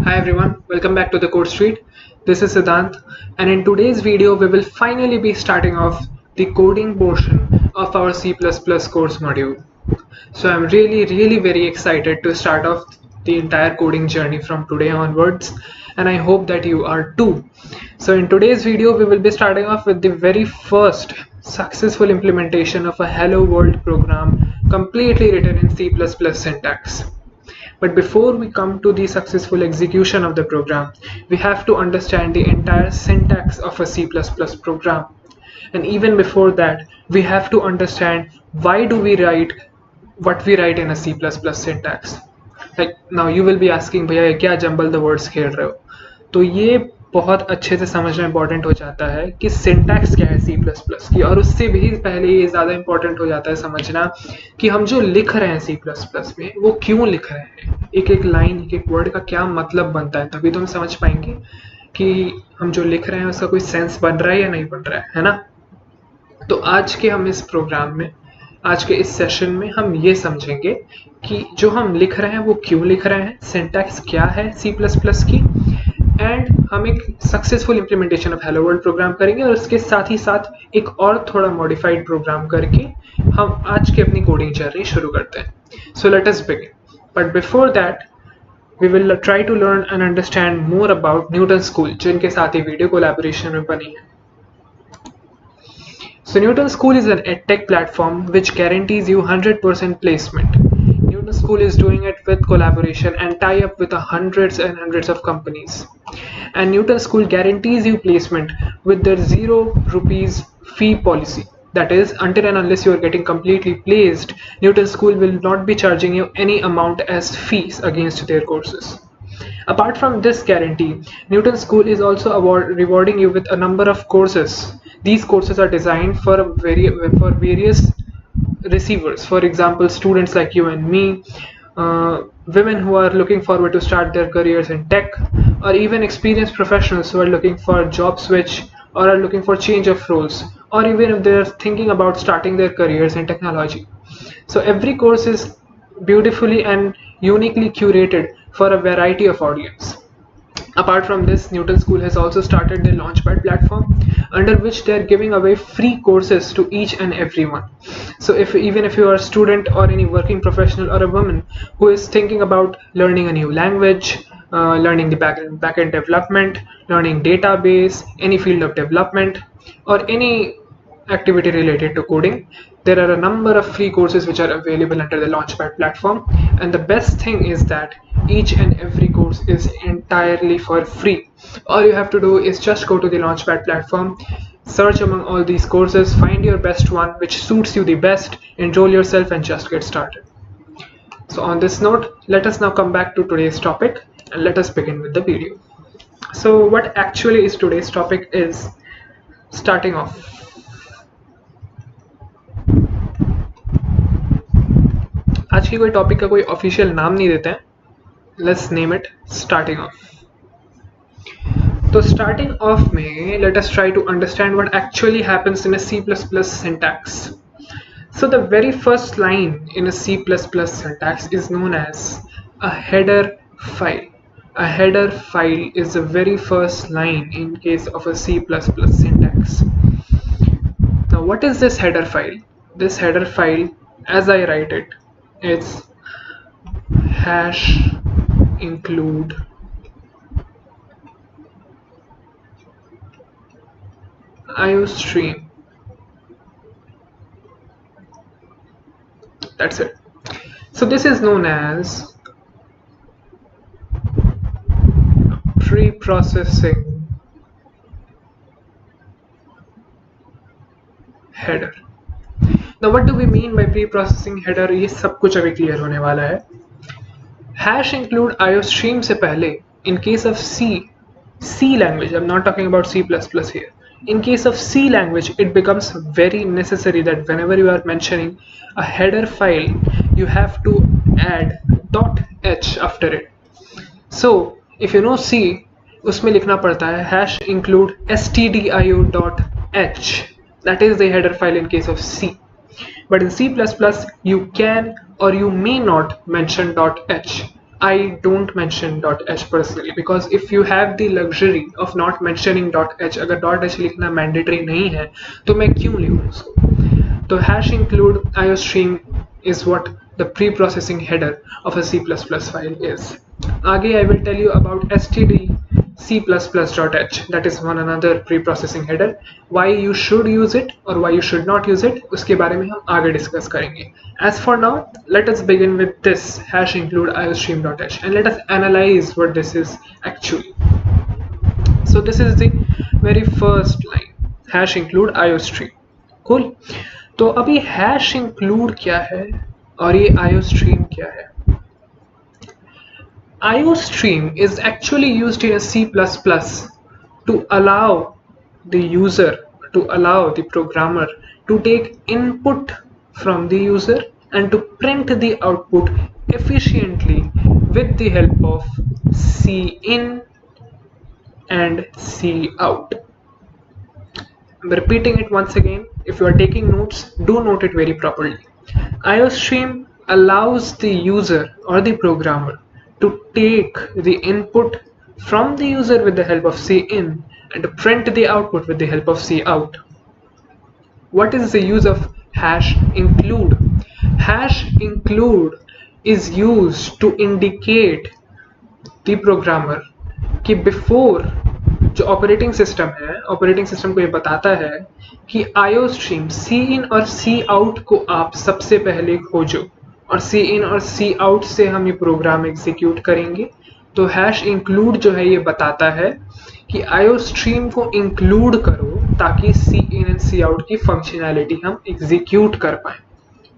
Hi everyone, welcome back to the Code Street. This is Siddhant, and in today's video we will finally be starting off the coding portion of our C++ course module. So I'm really very excited to start off the entire coding journey from today onwards, and I hope that you are too. So in today's video we will be starting off with the very first successful implementation of a Hello World program completely written in C++ syntax. But before we come to the successful execution of the program, we have to understand the entire syntax of a C++ program. And even before that, we have to understand why do we write what we write in a C++ syntax. Like now you will be asking, भैया ये क्या jumble the words खेल रहे हो? तो ये बहुत अच्छे से समझना इंपॉर्टेंट हो जाता है कि सिंटैक्स क्या है C++ की, और उससे भी पहले ये ज़्यादा इंपॉर्टेंट हो जाता है समझना कि हम जो लिख रहे हैं C++ में वो क्यों लिख रहे हैं, एक एक लाइन एक एक वर्ड का क्या मतलब बनता है, तभी तो हम समझ पाएंगे कि हम जो लिख रहे हैं उसका कोई सेंस बन रहा है या नहीं बन रहा है ना। तो आज के हम इस प्रोग्राम में, आज के इस सेशन में हम ये समझेंगे कि जो हम लिख रहे हैं वो क्यों लिख रहे हैं, सिंटैक्स क्या है C++ की, एंड हम एक successful implementation of hello world programme करेंगे और उसके साथ ही साथ एक और थोड़ा मॉडिफाइड प्रोग्राम करके हम आज की अपनी कोडिंग जर्नी शुरू करते हैं। So let us begin, but before that we will try to learn and understand more about Newton school, जिनके साथ ही वीडियो कोलैबोरेशन में बनी है। So Newton School is an edtech platform which guarantees you 100% placement. Newton School is doing it with collaboration and tie up with hundreds and hundreds of companies. And Newton School guarantees you placement with their 0 rupees fee policy. That is, until and unless you are getting completely placed, Newton School will not be charging you any amount as fees against their courses. Apart from this guarantee, Newton School is also rewarding you with a number of courses. These courses are designed for various receivers. For example, students like you and me, women who are looking forward to start their careers in tech, or even experienced professionals who are looking for a job switch or are looking for change of roles, or even if they're thinking about starting their careers in technology. So every course is beautifully and uniquely curated for a variety of audience. Apart from this, Newton School has also started their Launchpad platform, under which they are giving away free courses to each and everyone. So even if you are a student or any working professional or a woman who is thinking about learning a new language, learning the backend development, learning database, any field of development, or any activity related to coding, there are a number of free courses which are available under the Launchpad platform. And the best thing is that each and every course is entirely for free. All you have to do is just go to the Launchpad platform, search among all these courses, find your best one which suits you the best, enroll yourself and just get started. So on this note, let us now come back to today's topic and let us begin with the video. So what actually is today's topic is starting off. आज की कोई topic का कोई official नाम नहीं देते हैं, let's name it starting off. तो स्टार्टिंग ऑफ में let us try to understand what actually happens in a C++ syntax. So the very first line in a C++ syntax is known as a header file. A header file is the very first line in case of a C++ syntax. Now what is this header file? This header file, as I write it, it's hash include IOStream. That's it. So this is known as pre-processing header. Now what do we mean by pre-processing header? ये सब कुछ अभी clear होने वाला है. Hash include IOStream से पहले, in case of C language, I'm not talking about C++ here. In case of C language, it becomes very necessary that whenever you are mentioning a header file, you have to add .h after it. So if you know C, उसमें लिखना पड़ता है hash include stdio.h. That is the header file in case of C. But in C++, you can or you may not mention .h. I don't mention .h personally because if you have the luxury of not mentioning .h, अगर .h लिखना mandatory नहीं है तो मैं क्यों लिखूँ उसको? तो hash include iostream is what the pre-processing header of a C++ file is. आगे I will tell you about std C++.h, that is one another pre-processing header. Why you should use it or why you should not use it, उसके बारे में हम आगे discuss करेंगे. As for now, let us begin with this hash include iostream.h and let us analyze what this is actually. So this is the very first line, hash include iostream. Cool. तो अभी hash include क्या है और ये iostream क्या है? iostream is actually used in a C++ to allow the user, to allow the programmer to take input from the user and to print the output efficiently with the help of cin and cout. I'm repeating it once again. If you are taking notes, do note it very properly. iostream allows the user or the programmer to take the input from the user with the help of cin and to print the output with the help of cout. What is the use of hash include? Hash include is used to indicate the programmer कि before जो operating system है, operating system को ये बताता है कि IO stream सी इन और सी out को आप सबसे पहले खोजो और सी इन और सी आउट से हम ये प्रोग्राम एग्जीक्यूट करेंगे. तो हैश इंक्लूड जो है ये बताता है कि आईओ स्ट्रीम को इंक्लूड करो ताकि सी इन एंड सी आउट की फंक्शनैलिटी हम एग्जीक्यूट कर पाए.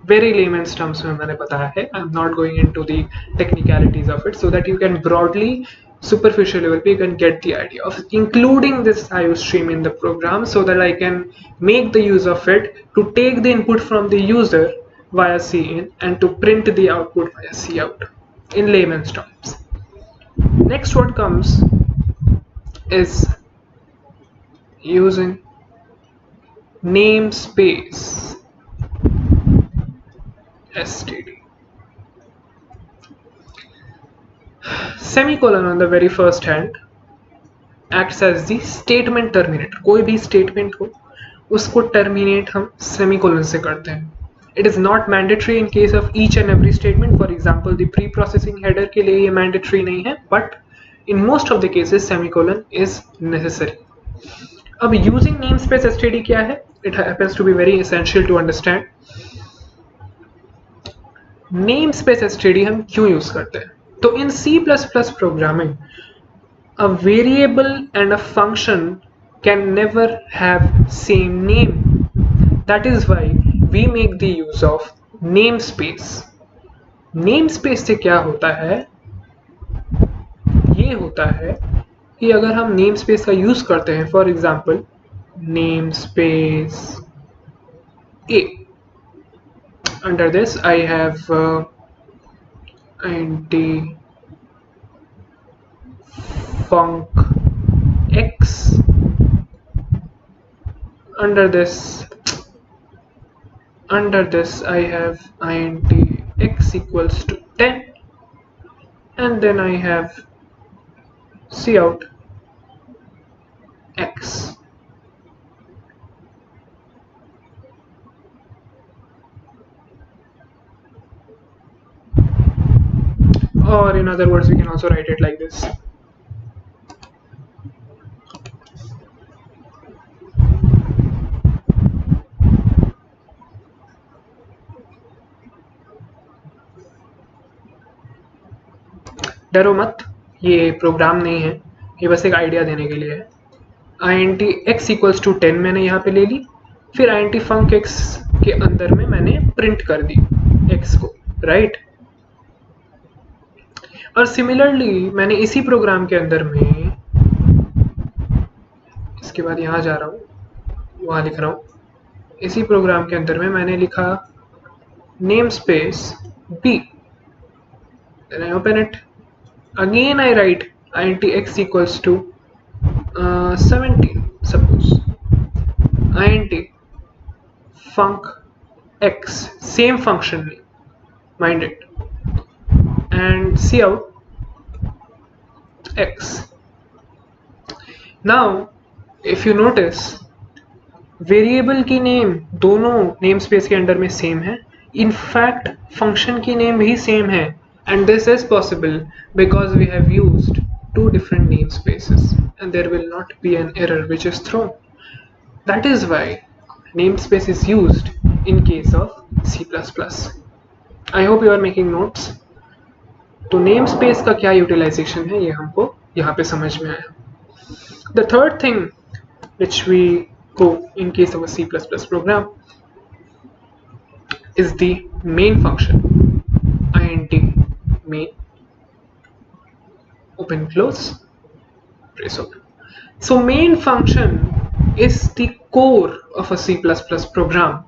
Very layman's terms में मैंने बताया है. I'm not going into the technicalities of it so that you can broadly, superficial level you can get the idea of including this iostream in the program so that I can make the use of it to take the input from the user via cin and to print the output via cout in layman's terms. Next what comes is using namespace std. Semicolon on the very first hand acts as the statement terminator. कोई भी statement हो उसको terminate हम semicolon से करते हैं. It is not mandatory in case of each and every statement. For example, the pre-processing header के लिए ये mandatory नहीं है, but in most of the cases semicolon is necessary. अब using namespace std क्या है? It happens to be very essential to understand. namespace std हम क्यों यूज करते हैं? तो in C++ programming, a variable and a function can never have same name. That is why we make the use of namespace. namespace से क्या होता है? ये होता है कि अगर हम namespace का यूज करते हैं, for example namespace a, under this I have int func x, under this I have int x equals to 10 and then I have cout x. Or in other words we can also write it like this. डरो मत, ये programme नहीं है, ये बस एक idea देने के लिए है. int x इक्वल्स टू 10 मैंने यहाँ पे ले ली, फिर int func x के अंदर में मैंने प्रिंट कर दी x को, राइट. और सिमिलरली मैंने इसी प्रोग्राम के अंदर में, इसके बाद यहाँ जा रहा हूँ, वहाँ लिख रहा हूँ, इसी प्रोग्राम के अंदर में मैंने लिखा namespace b, then I open it. Again I write int x equals to 17 suppose, int func x, same function name, mind it, and cout x. Now if you notice, variable की name दोनों name space के under में same है, in fact function की name भी same है, and this is possible because we have used two different namespaces and there will not be an error which is thrown. That is why namespace is used in case of C++. I hope you are making notes. तो namespace का क्या utilization है ये हमको यहाँ पे समझ में आया. The third thing which we go in case of a C++ program is the main function, int main, open close, brace open. So main function is the core of a C++ program.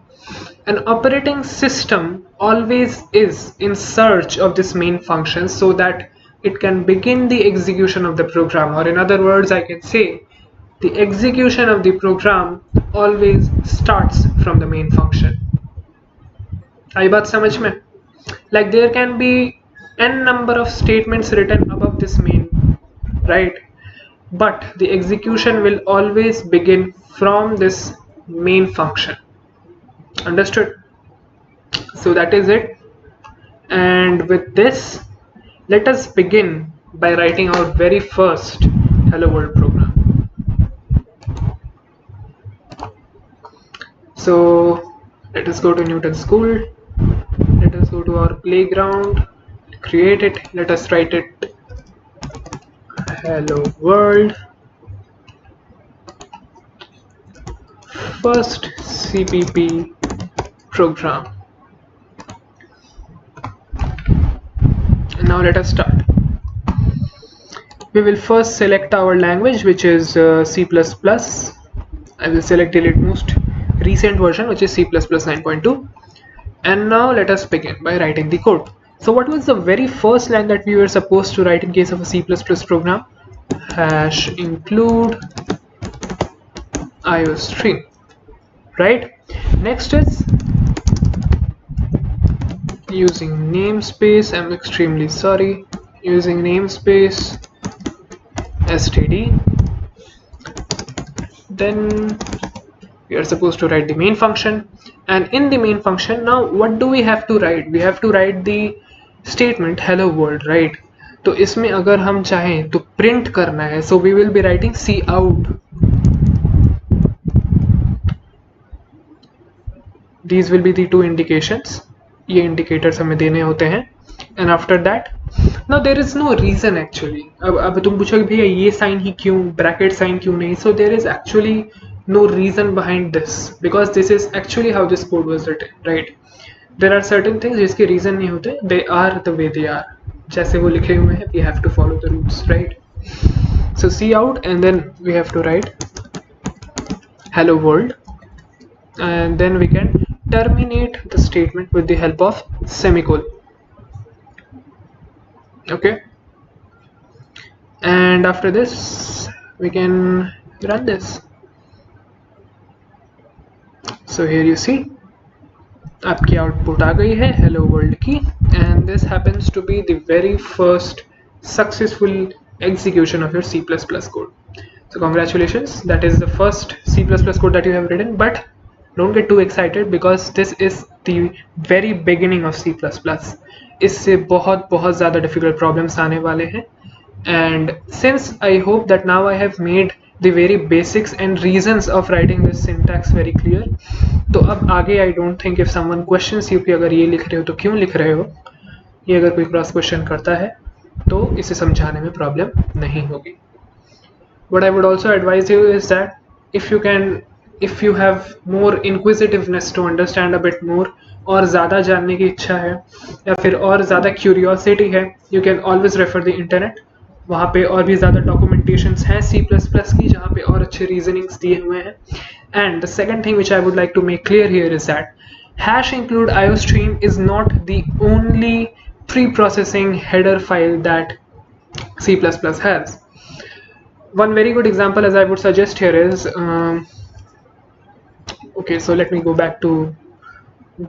An operating system always is in search of this main function so that it can begin the execution of the program, or in other words I can say the execution of the program always starts from the main function. आई बात समझ में? Like there can be n number of statements written above this main, right? But the execution will always begin from this main function. Understood? So that is it. And with this, let us begin by writing our very first hello world program. So let us go to Newton School. Let us go to our playground, create it. Let us write it hello world, first CPP program. And now let us start. We will first select our language, which is C++. I will select the most recent version, which is C++ 9.2. And now let us begin by writing the code. So what was the very first line that we were supposed to write in case of a C++ program? Hash include iostream, right? Next is using namespace. I'm extremely sorry. Using namespace std. Then we are supposed to write the main function, and in the main function now what do we have to write? We have to write the statement hello world, right? तो इसमें अगर हम चाहें तो print करना है, so we will be writing cout. These will be the two indications. ये indicators हमें देने होते हैं. And after that, now there is no reason actually. अब तुम पूछोगे भैया ये साइन ही क्यों, ब्रैकेट साइन क्यों नहीं? So there is actually no reason behind this, because this is actually how this code was written, right? There are certain things जिसके reason नहीं होते, they are the way they are. जैसे वो लिखे हुए हैं, we have to follow the rules, right? So cout, and then we have to write hello world, and then we can terminate the statement with the help of semicolon. Okay, and after this we can run this. So here you see आपकी output आ गई है hello world की, and this happens to be the very first successful execution of your C++ code. So congratulations, that is the first C++ code that you have written, but don't get too excited because this is the very beginning of C++. इससे बहुत बहुत ज़्यादा difficult problems आने वाले हैं, and since I hope that now I have made the very basics and reasons of writing this syntax very clear, तो अब आगे I don't think if someone questions you कि अगर ये लिख रहे हो तो क्यों लिख रहे हो, ये अगर कोई क्रॉस क्वेश्चन करता है तो इसे समझाने में प्रॉब्लम नहीं होगी. What I would also advise you is that if you have more inquisitiveness to understand a bit more, और ज़्यादा जानने की इच्छा है या फिर और ज़्यादा क्यूरियोसिटी है, you can always refer the internet. वहाँ पे और भी ज़्यादा डॉक्यूमेंटेशंस हैं C++ की जहाँ पे और अच्छे रीजनिंग्स दिए हुए हैं. And the second thing which I would like to make clear here is that hash include iostream is not the only pre-processing header file that C++ has. One very good example as I would suggest here is okay, so let me go back to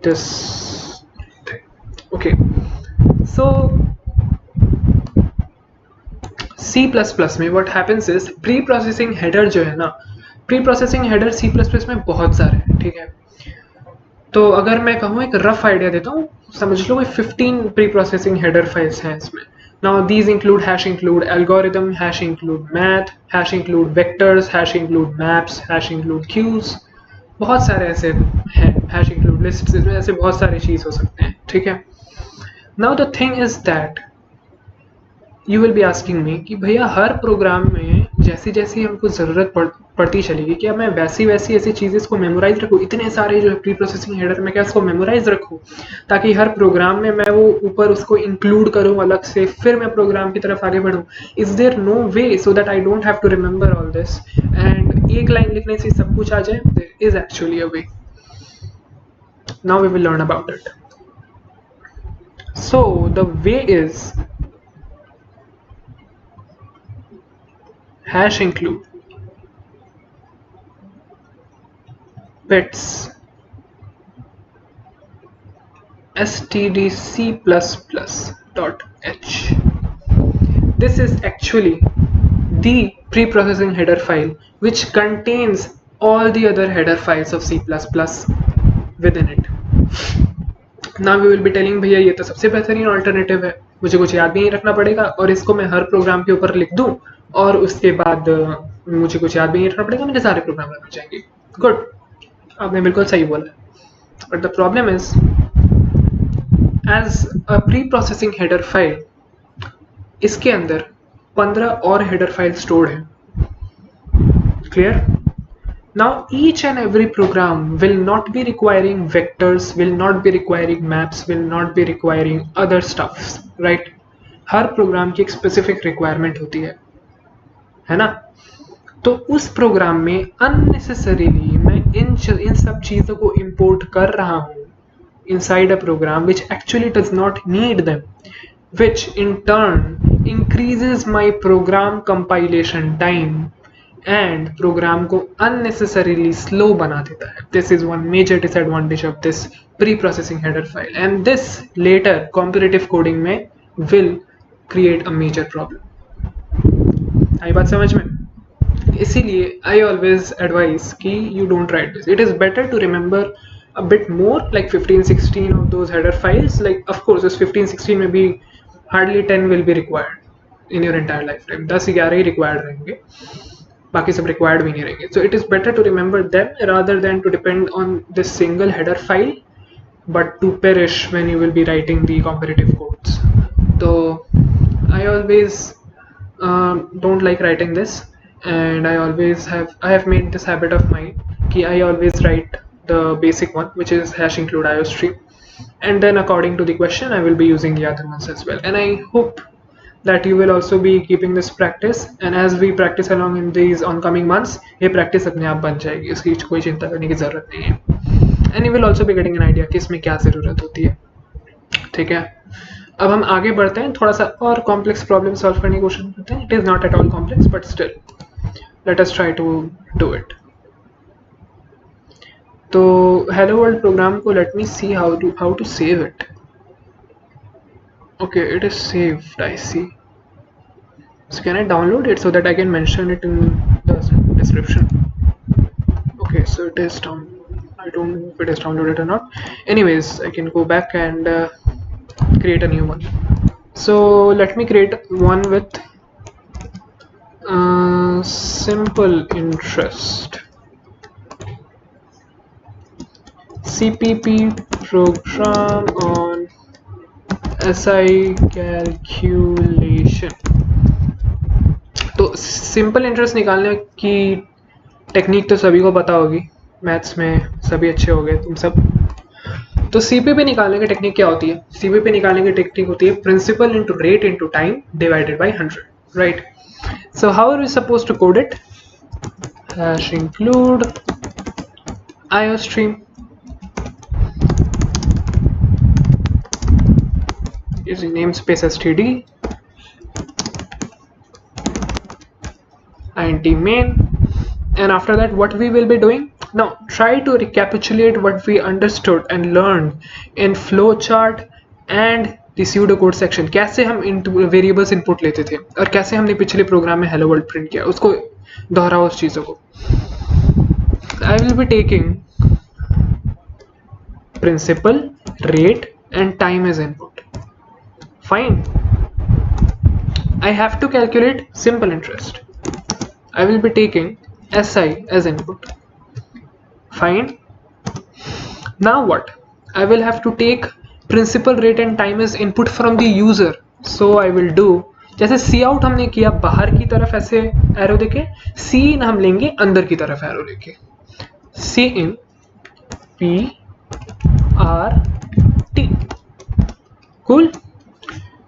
this thing. Okay, so C++ में what happens is pre processing header जो है ना, pre processing header C++ में बहुत सारे हैं, ठीक है। तो अगर मैं कहूँ एक रफ आइडिया देता हूँ, समझ लो कि 15 प्री प्रोसेसिंग हेडर फाइल्स हैं इसमें। Now these include hash include algorithm, hash include math, hash include vectors, hash include maps, hash include queues, बहुत सारे ऐसे हैं, hash include lists, इसमें ऐसे बहुत सारी चीज़ हो सकते हैं, ठीक है। Now the thing is that you will be asking me कि भैया हर प्रोग्राम में जैसी जैसी हमको ज़रूरत पड़ती चलेगी, क्या मैं वैसी वैसी ऐसी चीज़ें इसको मेमोराइज रखूँ, इतने सारे जो है प्री प्रोसेसिंग हेडर में क्या इसको मेमोराइज रखूँ ताकि हर प्रोग्राम में मैं वो ऊपर उसको इंक्लूड करूँ अलग से, फिर मैं प्रोग्राम की तरफ आगे बढ़ूँ। Is there no way so that I don't have to remember all this and एक लाइन लिखने से सब कुछ आ जाए? There is actually a way. Now we will learn about it. So the way is hash include pets stdc++.h. This is actually the pre-processing header file which contains all the other header files of C++ within it. Now we will be telling भैया ये तो सबसे बेहतरीन alternative है, मुझे कुछ याद भी नहीं रखना पड़ेगा और इसको मैं हर प्रोग्राम के ऊपर लिख दूं और उसके बाद मुझे कुछ याद भी नहीं रखना पड़ेगा, मेरे सारे प्रोग्राम रन हो जाएंगे। गुड, आपने बिल्कुल सही बोला। But the problem is as a pre processing header file, इसके अंदर 15 और हेडर फाइल स्टोर्ड हैं। Clear? Now each and every program will not be requiring vectors, will not be requiring maps, will not be requiring other stuffs, right? Her programme की एक specific requirement होती है ना? तो उस प्रोग्राम में unnecessarily मैं इन सब चीज़ों को इंपोर्ट कर रहा हूँ inside a program which actually does not need them, which in turn increases my program compilation time and program को unnecessarily slow बना देता है. This is one major disadvantage of this pre-processing header file, and this later competitive coding में will create a major problem. आई बात समझ में? इसीलिए I always advise कि you don't write this. It is better to remember a bit more, like 15-16 of those header files. Like of course this 15-16 में भी hardly 10 will be required in your entire lifetime. 10-11 he required रहेंगे, बाकी सब required भी नहीं रहेंगे. So it is better to remember them rather than to depend on this single header file, but to perish when you will be writing the competitive codes. So I always don't like writing this, and I have made this habit of mine कि I always write the basic one, which is hash include iostream, and then according to the question I will be using the other ones as well. And I hope that you will also be keeping this practice, and as we practice along in these oncoming months, ये practice अपने आप बन जाएगी, इसकी कोई चिंता करने की ज़रूरत नहीं है. And you will also be getting an idea कि इसमें क्या ज़रूरत होती है. ठीक है, अब हम आगे बढ़ते हैं, थोड़ा सा और कॉम्प्लेक्स प्रॉब्लम सॉल्व करने की कोशिश करते हैं. It is not at all complex but still let us try to do it. तो हेलो वर्ल्ड प्रोग्राम को let me see how to save it. Okay, it is saved, I see. So can I download it so that I can mention it in the description? Okay, so it is down. I don't know if it is downloaded or not. Anyways, I can go back and create a new one. So let me create one with simple interest. CPP program on SI calculation. तो simple interest निकालने की technique तो सभी को पता होगी, maths में सभी अच्छे हो गए तुम सब. तो सीपीपी निकालने की टेक्निक क्या होती है? सीपीपी निकालने की टेक्निक होती है principal into rate into time divided by 100, right? So how are we suppose to code it? Hash include iostream using namespace std int main, and after that what we will be doing? Now try to recapitulate what we understood and learned in flowchart and the pseudo code section, कैसे हम variables input लेते थे और कैसे हमने पिछले programme में hello world print किया, उसको दोहराओ उस चीज़ों को. I will be taking principal, rate and time as input. Fine. I have to calculate simple interest. I will be taking SI as input. Fine. Now what? I will have to take principal, rate and time as input from the user. So I will do, जैसे सी out हमने किया बाहर की तरफ ऐसे arrow देके, सी इन हम लेंगे अंदर की तरफ एरो लेके. सी इन P R T. Cool.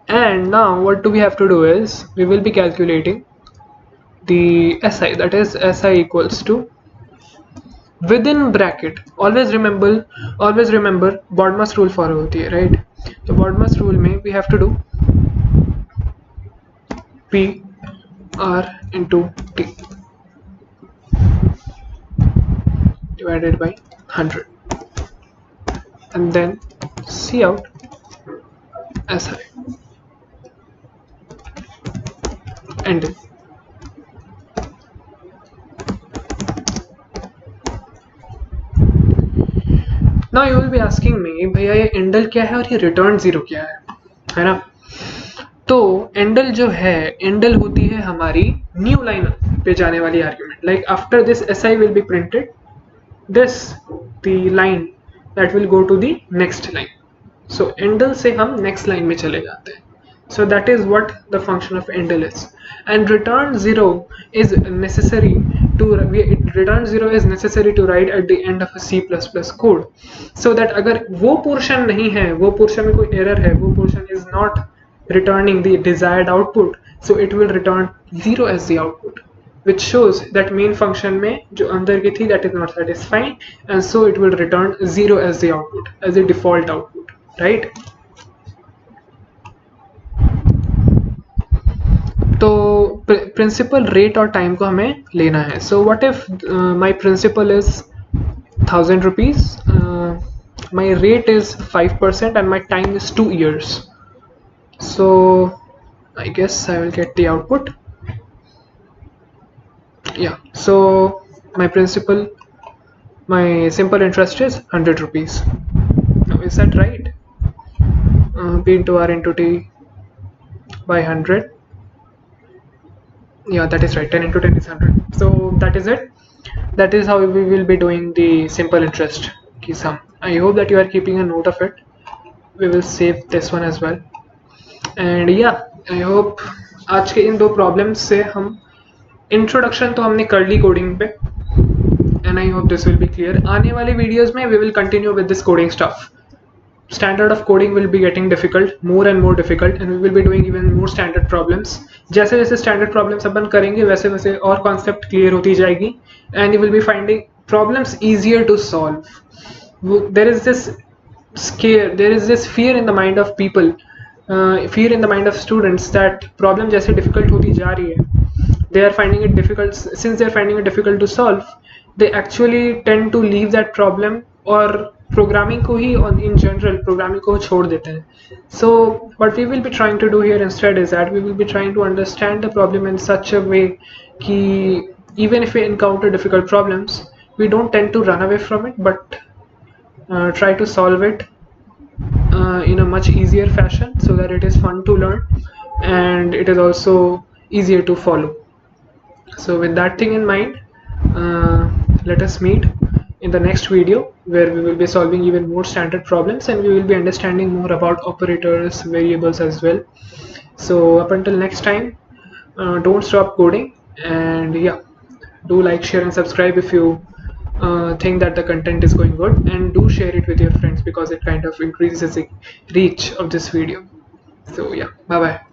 And now what do we have to do is we will be calculating the SI, that is SI equals to, within bracket, always remember BODMAS rule follow होती है, right? तो BODMAS rule में we have to do P R into T divided by 100 and then C out SI and then now you will be asking me, भैया ये एंडल क्या है और ये रिटर्न जीरो क्या है ना? तो एंडल जो है, एंडल होती है हमारी न्यू लाइन पे जाने वाली argument. Like after this SI will be printed, this the line that will go to the next line. So endl से हम next line में चले जाते हैं. So that is what the function of endl is. And return zero is necessary to write at the end of a C++ code. So that अगर वो portion नहीं है, वो portion में कोई error है, वो portion is not returning the desired output, so it will return zero as the output, which shows that main function में जो अंदर की थी that is not satisfying, and so it will return zero as the output, as the default output, right? तो principal, rate और time को हमें लेना है. So what if my principal is 1000 rupees, my rate is 5% and my time is 2 years. So I guess I will get the output. Yeah, so my simple interest is 100 rupees. Now is that right? P into R into T by 100. Yeah, that is right. 10 into 10 is 100. So that is it. That is how we will be doing the simple interest की sum. I hope that you are keeping a note of it. We will save this one as well. And yeah, I hope आज के इन दो problems से हम introduction तो हमने कर ली कोडिंग पे, and I hope this will be clear. आने वाले वीडियोस में we will continue with this coding stuff. Standard of coding will be getting difficult, more and more difficult, and we will be doing even more standard problems. जैसे जैसे standard problems अपन करेंगे वैसे वैसे और concept clear होती जाएगी, and you will be finding problems easier to solve. There is this scare, there is this fear in the mind of people, fear in the mind of students that problem जैसे difficult होती जा रही है, they are finding it difficult. Since they are finding it difficult to solve, they actually tend to leave that problem और programming को ही in general programming को छोड़ देते हैं. So what we will be trying to do here instead is that we will be trying to understand the problem in such a way कि even if we encounter difficult problems, we don't tend to run away from it, but try to solve it in a much easier fashion so that it is fun to learn and it is also easier to follow. So with that thing in mind, let us meet in the next video where we will be solving even more standard problems and we will be understanding more about operators, variables as well. So up until next time, don't stop coding, and yeah, do like, share and subscribe if you think that the content is going good, and do share it with your friends because it kind of increases the reach of this video. So yeah, bye bye.